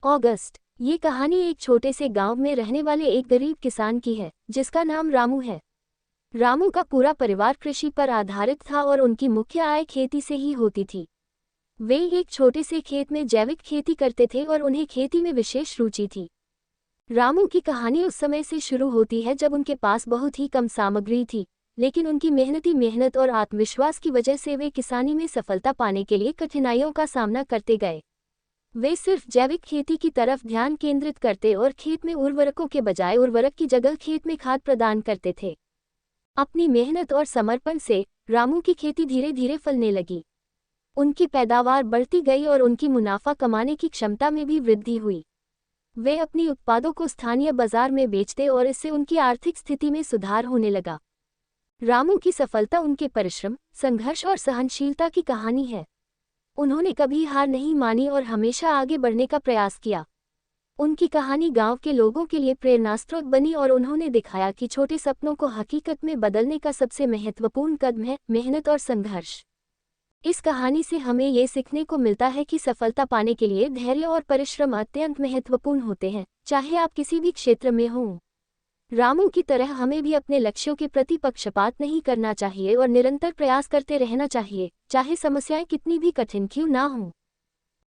अगस्त। ये कहानी एक छोटे से गांव में रहने वाले एक गरीब किसान की है जिसका नाम रामू है। रामू का पूरा परिवार कृषि पर आधारित था और उनकी मुख्य आय खेती से ही होती थी। वे एक छोटे से खेत में जैविक खेती करते थे और उन्हें खेती में विशेष रुचि थी। रामू की कहानी उस समय से शुरू होती है जब उनके पास बहुत ही कम सामग्री थी, लेकिन उनकी मेहनत और आत्मविश्वास की वजह से वे किसानी में सफलता पाने के लिए कठिनाइयों का सामना करते गए। वे सिर्फ जैविक खेती की तरफ ध्यान केंद्रित करते और खेत में उर्वरकों के बजाय उर्वरक की जगह खेत में खाद प्रदान करते थे। अपनी मेहनत और समर्पण से रामू की खेती धीरे धीरे फलने लगी। उनकी पैदावार बढ़ती गई और उनकी मुनाफा कमाने की क्षमता में भी वृद्धि हुई। वे अपनी उत्पादों को स्थानीय बाजार में बेचते और इससे उनकी आर्थिक स्थिति में सुधार होने लगा। रामू की सफलता उनके परिश्रम, संघर्ष और सहनशीलता की कहानी है। उन्होंने कभी हार नहीं मानी और हमेशा आगे बढ़ने का प्रयास किया। उनकी कहानी गांव के लोगों के लिए प्रेरणास्रोत बनी और उन्होंने दिखाया कि छोटे सपनों को हकीकत में बदलने का सबसे महत्वपूर्ण कदम है मेहनत और संघर्ष। इस कहानी से हमें ये सीखने को मिलता है कि सफलता पाने के लिए धैर्य और परिश्रम अत्यंत महत्वपूर्ण होते हैं, चाहे आप किसी भी क्षेत्र में हों। रामू की तरह हमें भी अपने लक्ष्यों के प्रति पक्षपात नहीं करना चाहिए और निरंतर प्रयास करते रहना चाहिए, चाहे समस्याएं कितनी भी कठिन क्यों ना हों।